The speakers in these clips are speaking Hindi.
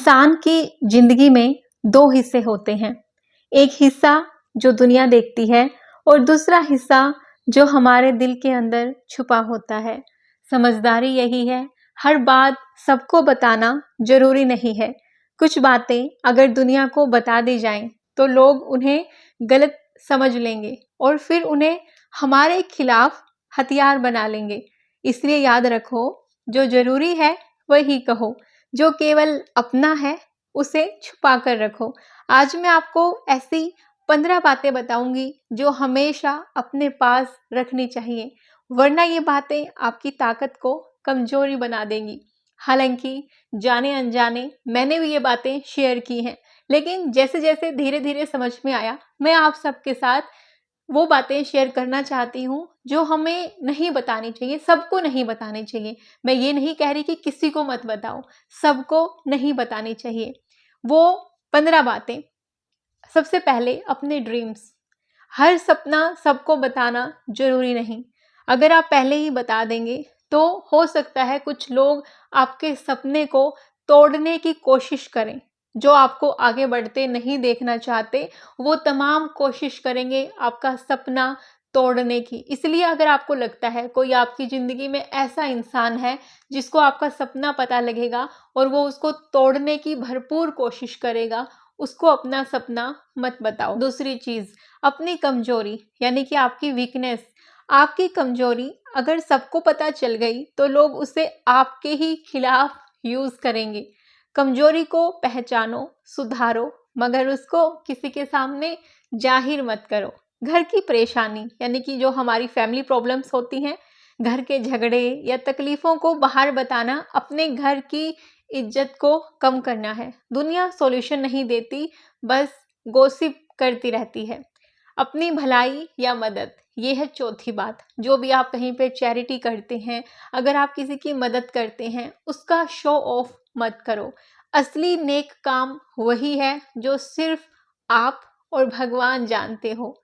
इंसान की जिंदगी में दो हिस्से होते हैं। एक हिस्सा जो दुनिया देखती है और दूसरा हिस्सा जो हमारे दिल के अंदर छुपा होता है। समझदारी यही है, हर बात सबको बताना जरूरी नहीं है। कुछ बातें अगर दुनिया को बता दी जाएं तो लोग उन्हें गलत समझ लेंगे और फिर उन्हें हमारे खिलाफ हथियार बना लेंगे। इसलिए याद रखो, जो जरूरी है वही कहो, जो केवल अपना है उसे छुपा कर रखो। आज मैं आपको ऐसी 15 बातें बताऊंगी जो हमेशा अपने पास रखनी चाहिए, वरना ये बातें आपकी ताकत को कमजोरी बना देंगी। हालांकि जाने अनजाने मैंने भी ये बातें शेयर की हैं, लेकिन जैसे जैसे धीरे धीरे समझ में आया, मैं आप सबके साथ वो बातें शेयर करना चाहती हूँ जो हमें नहीं बतानी चाहिए, सबको नहीं बतानी चाहिए। मैं ये नहीं कह रही कि किसी को मत बताओ, सबको नहीं बतानी चाहिए। वो 15 बातें। सबसे पहले, अपने ड्रीम्स। हर सपना सबको बताना जरूरी नहीं। अगर आप पहले ही बता देंगे तो हो सकता है कुछ लोग आपके सपने को तोड़ने की कोशिश करें। जो आपको आगे बढ़ते नहीं देखना चाहते, वो तमाम कोशिश करेंगे आपका सपना तोड़ने की। इसलिए अगर आपको लगता है कोई आपकी जिंदगी में ऐसा इंसान है जिसको आपका सपना पता लगेगा और वो उसको तोड़ने की भरपूर कोशिश करेगा, उसको अपना सपना मत बताओ। दूसरी चीज, अपनी कमजोरी यानी कि आपकी वीकनेस। आपकी कमजोरी अगर सबको पता चल गई तो लोग उसे आपके ही खिलाफ यूज करेंगे। कमजोरी को पहचानो, सुधारो, मगर उसको किसी के सामने जाहिर मत करो। घर की परेशानी यानी कि जो हमारी फैमिली प्रॉब्लम्स होती हैं, घर के झगड़े या तकलीफों को बाहर बताना अपने घर की इज्जत को कम करना है। दुनिया सॉल्यूशन नहीं देती, बस गॉसिप करती रहती है। अपनी भलाई या मदद, ये है चौथी बात। जो भी आप कहीं पे चैरिटी करते हैं, अगर आप किसी की मदद करते हैं, उसका शो ऑफ मत करो। असली नेक काम वही है जो सिर्फ आप और भगवान जानते हो।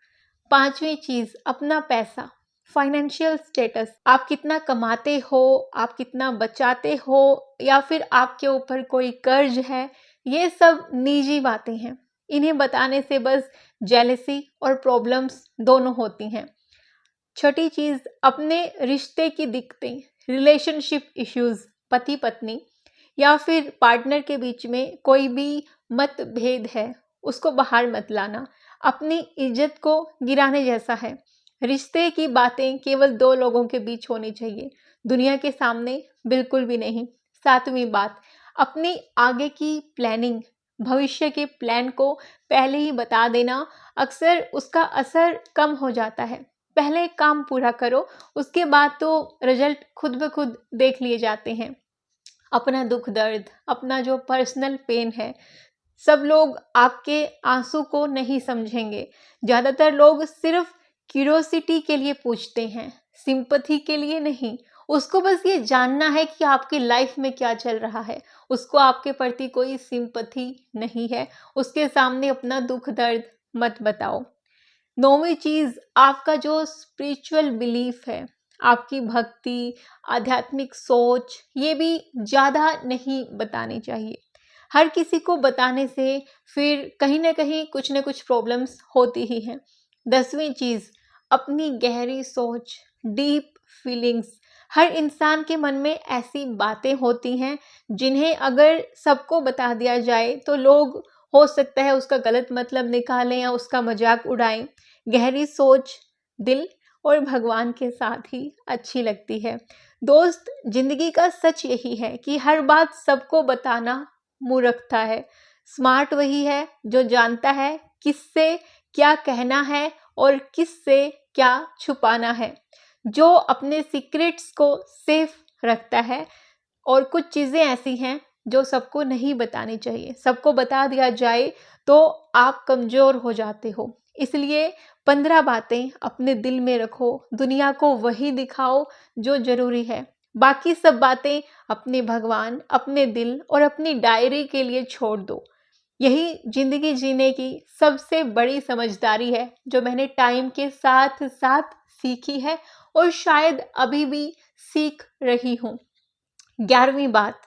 पांचवी चीज, अपना पैसा, फाइनेंशियल स्टेटस। आप कितना कमाते हो, आप कितना बचाते हो, या फिर आपके ऊपर कोई कर्ज है, ये सब निजी बातें हैं। इन्हें बताने से बस जेलसी और प्रॉब्लम्स दोनों होती हैं। छठी चीज, अपने रिश्ते की दिक्कतें, रिलेशनशिप इश्यूज, पति पत्नी या फिर पार्टनर के बीच में कोई भी मतभेद है, उसको बाहर मत लाना। अपनी इज्जत को गिराने जैसा है। रिश्ते की बातें केवल दो लोगों के बीच होनी चाहिए, दुनिया के सामने बिल्कुल भी नहीं। सातवीं बात, अपनी आगे की प्लानिंग, भविष्य के प्लान को पहले ही बता देना। अक्सर उसका असर कम हो जाता है। पहले काम पूरा करो, उसके बाद तो रिजल्ट खुद ब खुद देख लिए जाते हैं। अपना दुख दर्द, अपना जो पर्सनल पेन है, सब लोग आपके आंसू को नहीं समझेंगे। ज्यादातर लोग सिर्फ क्यूरियोसिटी के लिए पूछते हैं, सिंपैथी के लिए नहीं। उसको बस ये जानना है कि आपकी लाइफ में क्या चल रहा है, उसको आपके प्रति कोई सिंपैथी नहीं है। उसके सामने अपना दुख दर्द मत बताओ। नौवीं चीज, आपका जो स्पिरिचुअल बिलीफ है, आपकी भक्ति, आध्यात्मिक सोच, ये भी ज्यादा नहीं बतानी चाहिए। हर किसी को बताने से फिर कहीं ना कहीं कुछ ना कुछ प्रॉब्लम्स होती ही हैं। 10वीं चीज, अपनी गहरी सोच, डीप फीलिंग्स। हर इंसान के मन में ऐसी बातें होती हैं जिन्हें अगर सबको बता दिया जाए तो लोग, हो सकता है, उसका गलत मतलब निकालें या उसका मजाक उड़ाएं। गहरी सोच दिल और भगवान के साथ ही अच्छी लगती है। दोस्त, जिंदगी का सच यही है कि हर बात सबको बताना मूर्खता है। स्मार्ट वही है जो जानता है किससे क्या कहना है और किससे क्या छुपाना है, जो अपने सीक्रेट्स को सेफ रखता है। और कुछ चीजें ऐसी हैं जो सबको नहीं बतानी चाहिए। सबको बता दिया जाए तो आप कमजोर हो जाते हो। इसलिए 15 बातें अपने दिल में रखो, दुनिया को वही दिखाओ जो जरूरी है। बाकी सब बातें अपने भगवान, अपने दिल और अपनी डायरी के लिए छोड़ दो। यही जिंदगी जीने की सबसे बड़ी समझदारी है जो मैंने टाइम के साथ साथ सीखी है और शायद अभी भी सीख रही हूँ। 11वीं बात,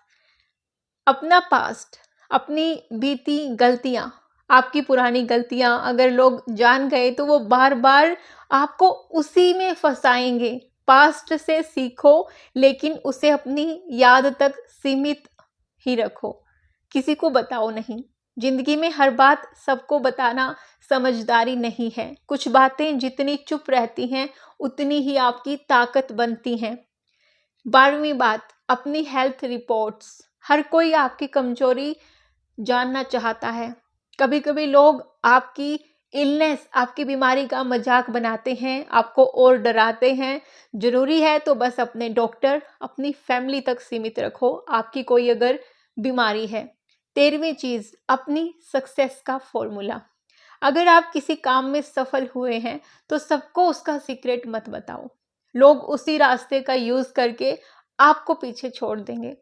अपना पास्ट, अपनी बीती गलतियां, आपकी पुरानी गलतियां अगर लोग जान गए तो वो बार बार आपको उसी में फंसाएंगे। पास्ट से सीखो, लेकिन उसे अपनी याद तक सीमित ही रखो, किसी को बताओ नहीं। जिंदगी में हर बात सबको बताना समझदारी नहीं है। कुछ बातें जितनी चुप रहती हैं उतनी ही आपकी ताकत बनती हैं। 12वीं बात, अपनी हेल्थ रिपोर्ट्स। हर कोई आपकी कमजोरी जानना चाहता है। कभी कभी लोग आपकी इलनेस, आपकी बीमारी का मजाक बनाते हैं, आपको और डराते हैं। जरूरी है तो बस अपने डॉक्टर, अपनी फैमिली तक सीमित रखो, आपकी कोई अगर बीमारी है। 13वीं चीज, अपनी सक्सेस का फॉर्मूला। अगर आप किसी काम में सफल हुए हैं तो सबको उसका सीक्रेट मत बताओ, लोग उसी रास्ते का यूज करके आपको पीछे छोड़ देंगे।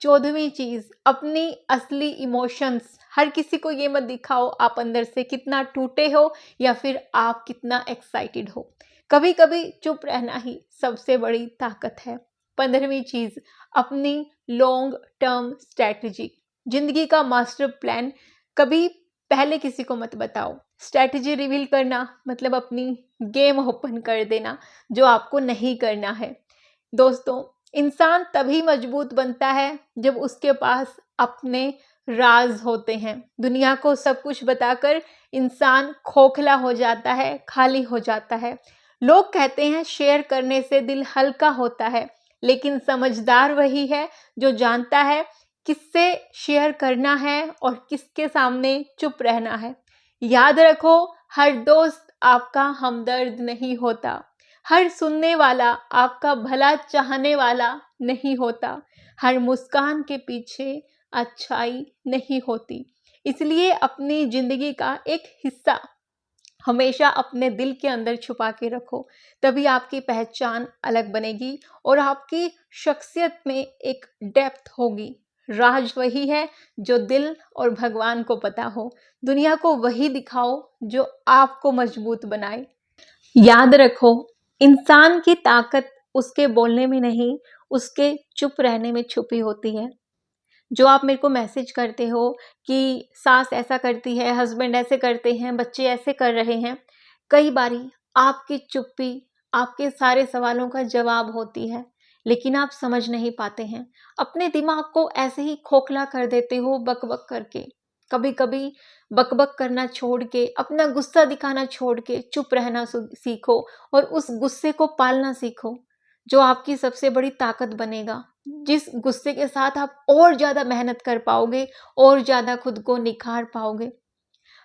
14वीं चीज, अपनी असली इमोशंस। हर किसी को ये मत दिखाओ आप अंदर से कितना टूटे हो या फिर आप कितना एक्साइटेड हो। कभी कभी चुप रहना ही सबसे बड़ी ताकत है। 15वीं चीज, अपनी लॉन्ग टर्म स्ट्रेटजी। जिंदगी का मास्टर प्लान कभी पहले किसी को मत बताओ। स्ट्रेटजी रिवील करना मतलब अपनी गेम ओपन कर देना, जो आपको नहीं करना है। दोस्तों, इंसान तभी मजबूत बनता है जब उसके पास अपने राज होते हैं। दुनिया को सब कुछ बताकर इंसान खोखला हो जाता है, खाली हो जाता है। लोग कहते हैं शेयर करने से दिल हल्का होता है, लेकिन समझदार वही है जो जानता है किससे शेयर करना है और किसके सामने चुप रहना है। याद रखो, हर दोस्त आपका हमदर्द नहीं होता, हर सुनने वाला आपका भला चाहने वाला नहीं होता, हर मुस्कान के पीछे अच्छाई नहीं होती। इसलिए अपनी जिंदगी का एक हिस्सा हमेशा अपने दिल के अंदर छुपा के रखो, तभी आपकी पहचान अलग बनेगी और आपकी शख्सियत में एक डेप्थ होगी। राज वही है जो दिल और भगवान को पता हो। दुनिया को वही दिखाओ जो आपको मजबूत बनाए। याद रखो, इंसान की ताकत उसके बोलने में नहीं, उसके चुप रहने में छुपी होती है। जो आप मेरे को मैसेज करते हो कि सास ऐसा करती है, हस्बैंड ऐसे करते हैं, बच्चे ऐसे कर रहे हैं, कई बारी आपकी चुप्पी आपके सारे सवालों का जवाब होती है, लेकिन आप समझ नहीं पाते हैं। अपने दिमाग को ऐसे ही खोखला कर देते हो बक-बक करके। कभी कभी बक-बक करना छोड़ के, अपना गुस्सा दिखाना छोड़ के चुप रहना सीखो और उस गुस्से को पालना सीखो, जो आपकी सबसे बड़ी ताकत बनेगा। जिस गुस्से के साथ आप और ज्यादा मेहनत कर पाओगे और ज्यादा खुद को निखार पाओगे।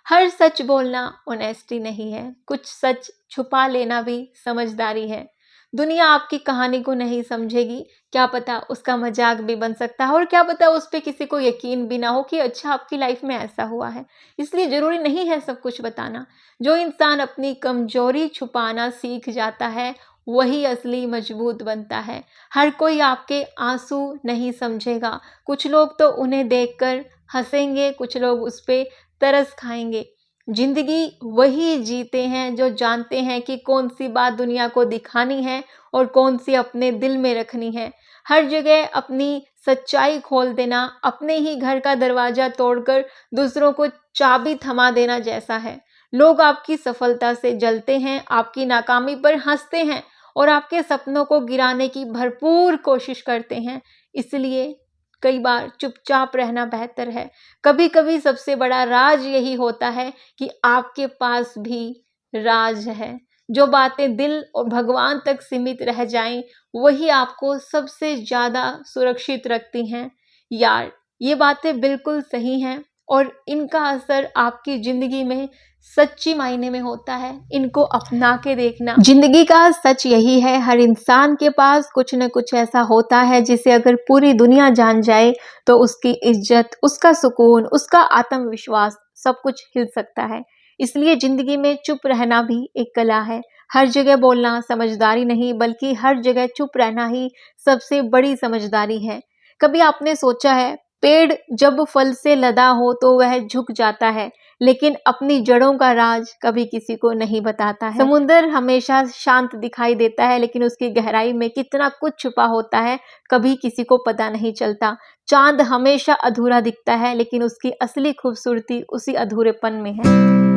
हर सच बोलना ऑनेस्टी नहीं है, कुछ सच छुपा लेना भी समझदारी है। दुनिया आपकी कहानी को नहीं समझेगी, क्या पता उसका मजाक भी बन सकता है और क्या पता उस पे किसी को यकीन भी ना हो कि अच्छा आपकी लाइफ में ऐसा हुआ है। इसलिए जरूरी नहीं है सब कुछ बताना। जो इंसान अपनी कमजोरी छुपाना सीख जाता है वही असली मजबूत बनता है। हर कोई आपके आंसू नहीं समझेगा, कुछ लोग तो उन्हें देखकर हंसेंगे, कुछ लोग उस पे तरस खाएंगे। जिंदगी वही जीते हैं जो जानते हैं कि कौन सी बात दुनिया को दिखानी है और कौन सी अपने दिल में रखनी है। हर जगह अपनी सच्चाई खोल देना अपने ही घर का दरवाजा तोड़कर दूसरों को चाबी थमा देना जैसा है। लोग आपकी सफलता से जलते हैं, आपकी नाकामी पर हंसते हैं और आपके सपनों को गिराने की भरपूर कोशिश करते हैं। इसलिए कई बार चुपचाप रहना बेहतर है। कभी कभी सबसे बड़ा राज यही होता है कि आपके पास भी राज है। जो बातें दिल और भगवान तक सीमित रह जाएं वही आपको सबसे ज्यादा सुरक्षित रखती हैं। यार, ये बातें बिल्कुल सही हैं और इनका असर आपकी जिंदगी में सच्ची मायने में होता है। इनको अपना के देखना। जिंदगी का सच यही है, हर इंसान के पास कुछ न कुछ ऐसा होता है जिसे अगर पूरी दुनिया जान जाए तो उसकी इज्जत, उसका सुकून, उसका आत्मविश्वास सब कुछ हिल सकता है। इसलिए जिंदगी में चुप रहना भी एक कला है। हर जगह बोलना समझदारी नहीं, बल्कि हर जगह चुप रहना ही सबसे बड़ी समझदारी है। कभी आपने सोचा है पेड़ जब फल से लदा हो तो वह झुक जाता है, लेकिन अपनी जड़ों का राज कभी किसी को नहीं बताता है। समुद्र हमेशा शांत दिखाई देता है, लेकिन उसकी गहराई में कितना कुछ छुपा होता है, कभी किसी को पता नहीं चलता। चांद हमेशा अधूरा दिखता है, लेकिन उसकी असली खूबसूरती उसी अधूरेपन में है।